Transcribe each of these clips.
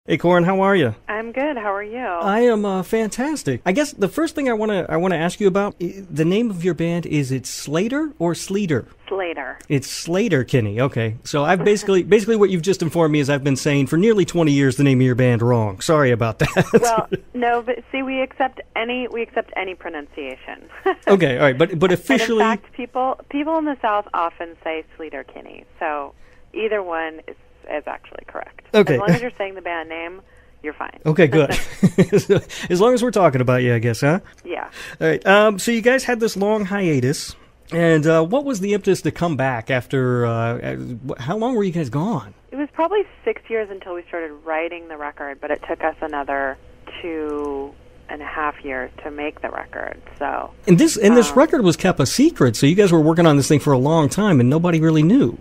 Hey, Corin, how are you? I'm good. How are you? I am fantastic. I guess the first thing I want to ask you about the name of your band. Is it Sleater or Sleater? Sleater. It's Sleater-Kinney. Okay, so I've basically what you've just informed me is I've been saying for nearly 20 years the name of your band wrong. Sorry about that. Well, no, but see, we accept any pronunciation. Okay, all right, but officially, and in fact, people in the South often say Sleater-Kinney, so either one is actually correct. Okay. As long as you're saying the band name, you're fine. Okay, good. As long as we're talking about you, I guess, huh? Yeah. All right. So you guys had this long hiatus, and what was the impetus to come back after? How long were you guys gone? It was probably 6 years until we started writing the record, but it took us another 2.5 years to make the record. So. And this record was kept a secret, so you guys were working on this thing for a long time, and nobody really knew.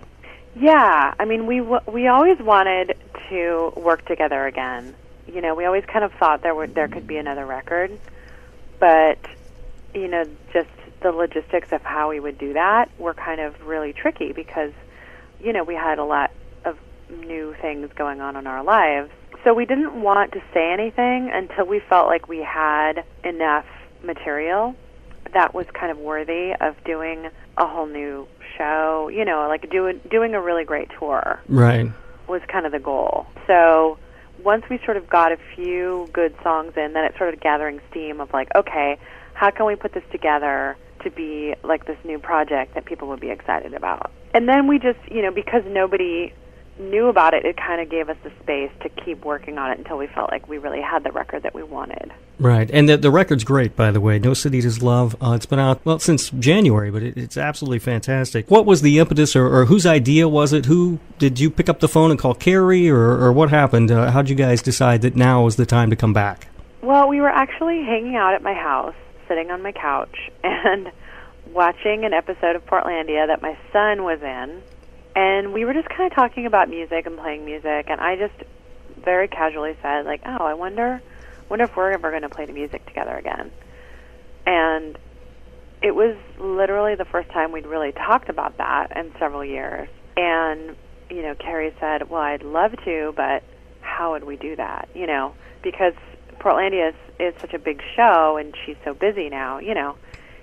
Yeah, I mean, we always wanted to work together again. You know, we always kind of thought there could be another record, but you know, just the logistics of how we would do that were kind of really tricky because, you know, we had a lot of new things going on in our lives. So we didn't want to say anything until we felt like we had enough material that was kind of worthy of doing a whole new show, you know, like doing a really great tour. Right. Was kind of the goal. So once we sort of got a few good songs in, then it started gathering steam of like, okay, how can we put this together to be like this new project that people would be excited about? And then we just, you know, because nobody knew about it, it kind of gave us the space to keep working on it until we felt like we really had the record that we wanted. Right, and the record's great, by the way. No City Does Love. It's been out, well, since January, but it's absolutely fantastic. What was the impetus, or whose idea was it? Who did you pick up the phone and call Carrie, or what happened? How did you guys decide that now was the time to come back? Well, we were actually hanging out at my house, sitting on my couch, and watching an episode of Portlandia that my son was in. And we were just kind of talking about music and playing music, and I just very casually said, like, oh, I wonder if we're ever going to play the music together again. And it was literally the first time we'd really talked about that in several years. And, you know, Carrie said, well, I'd love to, but how would we do that? You know, because Portlandia is such a big show, and she's so busy now, you know.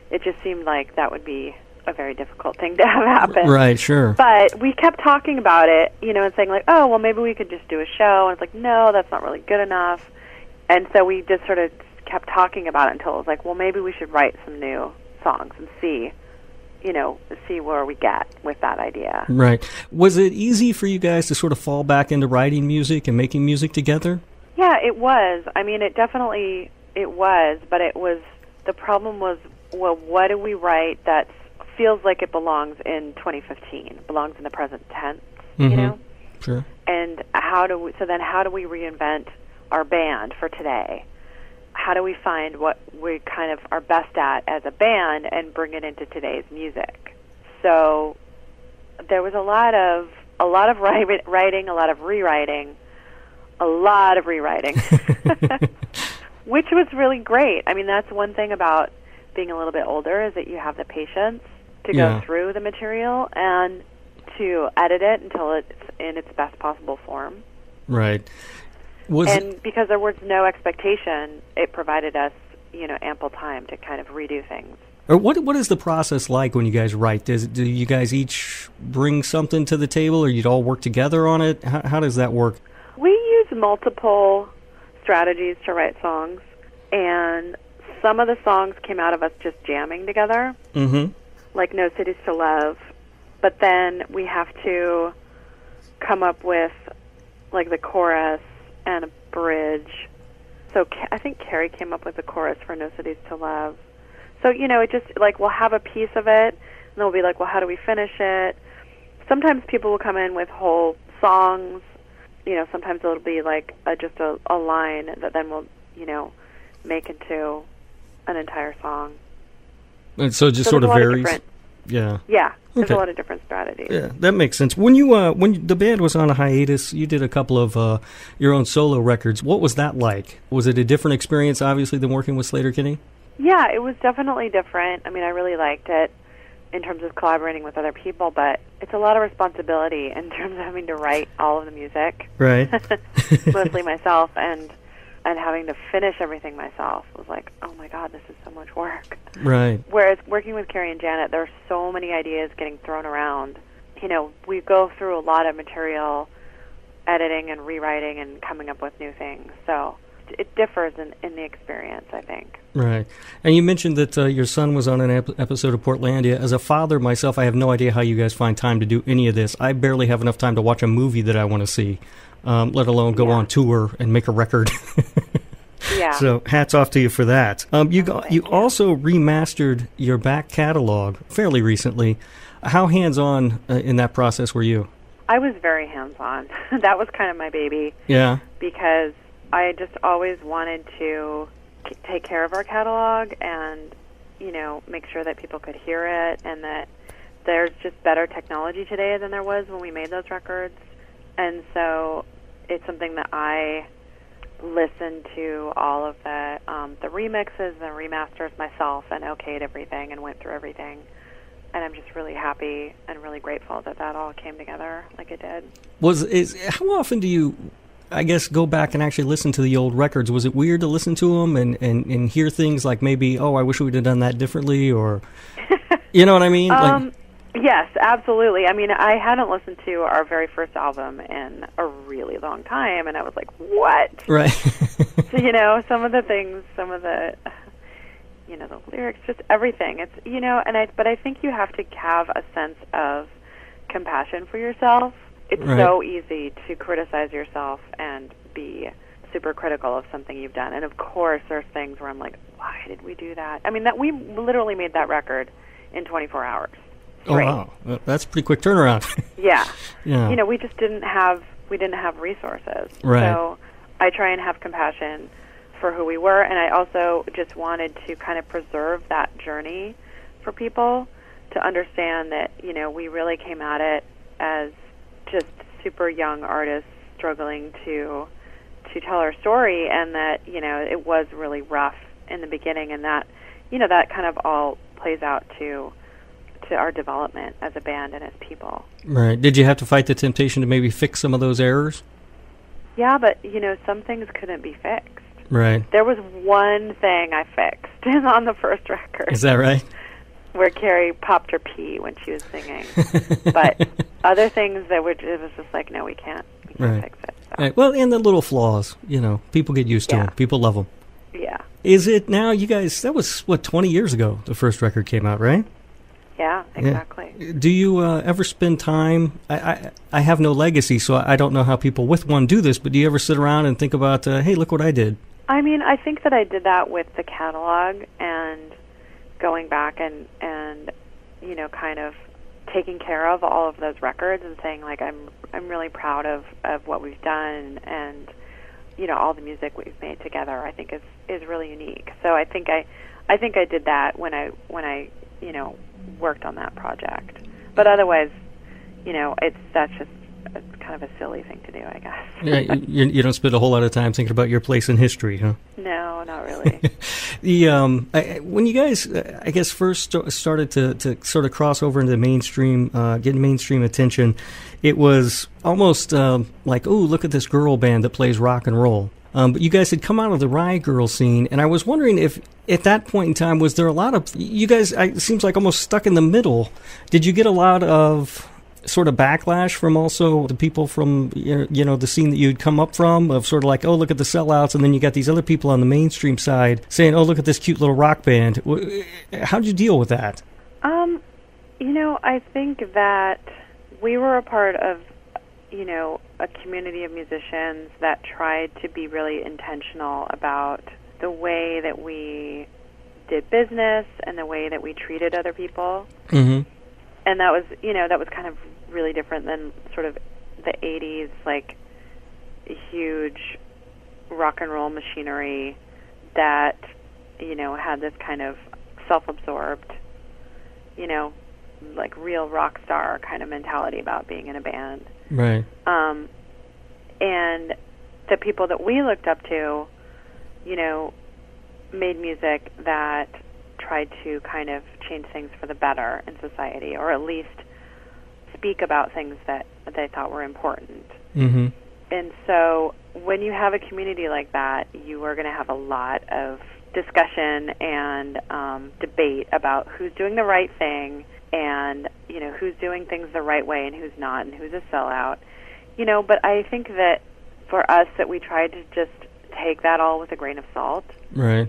It just seemed like that would be a very difficult thing to have happen. Right, sure. But we kept talking about it, you know, and saying like, oh, well, maybe we could just do a show. And it's like, no, that's not really good enough. And so we just sort of kept talking about it until it was like, well, maybe we should write some new songs and see where we get with that idea. Right. Was it easy for you guys to sort of fall back into writing music and making music together? Yeah, it was. I mean, it was, but the problem was, well, what do we write that feels like it belongs in 2015, belongs in the present tense, you know? Sure. And how do we reinvent our band for today? How do we find what we kind of are best at as a band and bring it into today's music? So there was a lot of writing, a lot of rewriting, which was really great. I mean, that's one thing about being a little bit older is that you have the patience to go through the material and to edit it until it's in its best possible form. Right. Because there was no expectation, it provided us, you know, ample time to kind of redo things. Or what is the process like when you guys write? Do you guys each bring something to the table, or you'd all work together on it? How does that work? We use multiple strategies to write songs, and some of the songs came out of us just jamming together. Mm-hmm. Like No Cities to Love, but then we have to come up with like the chorus and a bridge. So I think Carrie came up with the chorus for No Cities to Love. So, you know, it just like we'll have a piece of it, and then we'll be like, well, how do we finish it? Sometimes people will come in with whole songs. You know, sometimes it'll be like just a line that then we'll, you know, make into an entire song. And so it just sort of varies. Yeah, there's a lot of different strategies. Yeah, that makes sense. When the band was on a hiatus, you did a couple of your own solo records. What was that like? Was it a different experience, obviously, than working with Sleater-Kinney? Yeah, it was definitely different. I mean, I really liked it. in terms of collaborating with other people, but it's a lot of responsibility in terms of having to write all of the music. Right. Mostly myself, and having to finish everything myself was like, oh my God, this is so much work. Right. Whereas working with Carrie and Janet, there are so many ideas getting thrown around. You know, we go through a lot of material, editing and rewriting and coming up with new things. So it differs in the experience, I think. Right. And you mentioned that your son was on an episode of Portlandia. As a father myself, I have no idea how you guys find time to do any of this. I barely have enough time to watch a movie that I want to see, let alone go on tour and make a record. Yeah. So hats off to you for that. You also remastered your back catalog fairly recently. How hands-on in that process were you? I was very hands-on. That was kind of my baby. Yeah. Because I just always wanted to take care of our catalog and, you know, make sure that people could hear it, and that there's just better technology today than there was when we made those records. And so it's something that I listened to all of the remixes and remasters myself and okayed everything and went through everything. And I'm just really happy and really grateful that all came together like it did. How often do you, I guess, go back and actually listen to the old records? Was it weird to listen to them and hear things like maybe, oh, I wish we'd have done that differently, or, you know what I mean? Yes, absolutely. I mean, I hadn't listened to our very first album in a really long time, and I was like, what? Right. So, you know, some of the lyrics, just everything. It's, you know, but I think you have to have a sense of compassion for yourself. It's so easy to criticize yourself and be super critical of something you've done. And of course, there's things where I'm like, why did we do that? I mean, that we literally made that record in 24 hours. Oh, wow. That's a pretty quick turnaround. Yeah. Yeah. You know, we didn't have resources. Right. So I try and have compassion for who we were, and I also just wanted to kind of preserve that journey for people to understand that, you know, we really came at it as just super young artists struggling to tell our story, and that, you know, it was really rough in the beginning, and that, you know, that kind of all plays out to our development as a band and as people. Right. Did you have to fight the temptation to maybe fix some of those errors? Yeah, but, you know, some things couldn't be fixed. Right. There was one thing I fixed on the first record. Is that right? Where Carrie popped her pee when she was singing. But other things it was just like, no, we can't fix it. So. Right. Well, and the little flaws, you know, people get used to them. People love them. Yeah. Is it now, you guys, that was, 20 years ago the first record came out, right? Yeah, exactly. Yeah. Do you ever spend time, I have no legacy, so I don't know how people with one do this, but do you ever sit around and think about, hey, look what I did? I mean, I think that I did that with the catalog and going back and you know, kind of taking care of all of those records and saying, like, I'm really proud of what we've done, and, you know, all the music we've made together I think is really unique. So I think I did that when I you know, worked on that project. But otherwise, you know, that's just kind of a silly thing to do, I guess. Yeah, you don't spend a whole lot of time thinking about your place in history, huh? No, not really. When you guys, I guess, first started to sort of cross over into the mainstream, get mainstream attention, it was almost like, oh, look at this girl band that plays rock and roll. But you guys had come out of the Riot Girl scene, and I was wondering if, at that point in time, was there a lot of, you guys, it seems like almost stuck in the middle. Did you get a lot of sort of backlash from also the people from, you know, the scene that you'd come up from, of sort of like, oh, look at the sellouts, and then you got these other people on the mainstream side saying, oh, look at this cute little rock band. How did you deal with that? You know, I think that we were a part of, you know, a community of musicians that tried to be really intentional about the way that we did business and the way that we treated other people. Mm-hmm. And that was, you know, that was kind of really different than sort of the 80s, like, huge rock and roll machinery that, you know, had this kind of self-absorbed, you know, like real rock star kind of mentality about being in a band. Right. And the people that we looked up to, you know, made music that tried to kind of change things for the better in society, or at least speak about things that they thought were important. Mm-hmm. And so when you have a community like that, you are going to have a lot of discussion and debate about who's doing the right thing, and who's doing things the right way and who's not, and who's a sellout. But I think that for us, that we tried to just take that all with a grain of salt. Right.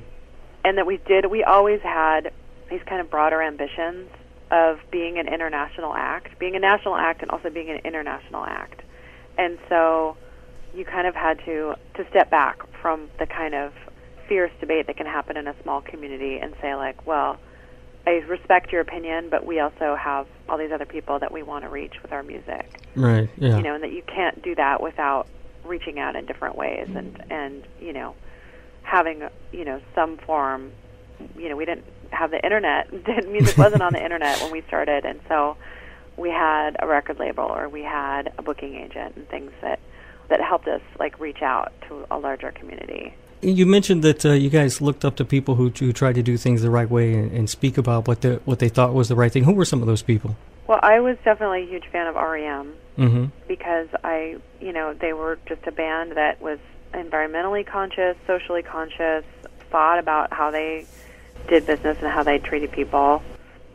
And that we always had these kind of broader ambitions of being an international act, being a national act and also being an international act. And so you kind of had to step back from the kind of fierce debate that can happen in a small community and say, like, well, I respect your opinion, but we also have all these other people that we want to reach with our music. Right, yeah. And that you can't do that without reaching out in different ways and having, some form. We didn't have the internet. Music wasn't on the internet when we started, and so we had a record label, or we had a booking agent, and things that helped us reach out to a larger community. You mentioned that you guys looked up to people who tried to do things the right way and speak about what they thought was the right thing. Who were some of those people? Well, I was definitely a huge fan of REM, mm-hmm. because they were just a band that was environmentally conscious, socially conscious, thought about how they did business and how they treated people.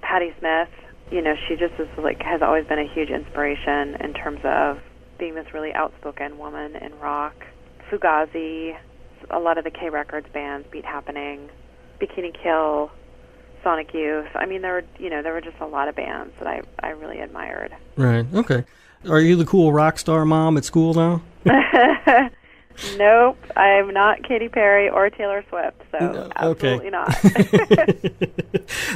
Patti Smith, she just has always been a huge inspiration in terms of being this really outspoken woman in rock. Fugazi, a lot of the K Records bands, Beat Happening, Bikini Kill, Sonic Youth. I mean, there were just a lot of bands that I really admired. Right. Okay. Are you the cool rock star mom at school now? Nope, I'm not Katy Perry or Taylor Swift, so absolutely not.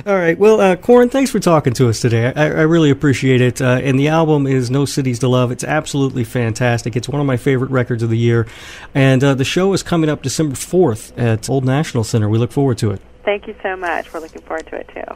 All right. Well, Corin, thanks for talking to us today. I really appreciate it. And the album is No Cities to Love. It's absolutely fantastic. It's one of my favorite records of the year. And the show is coming up December 4th at Old National Center. We look forward to it. Thank you so much. We're looking forward to it, too.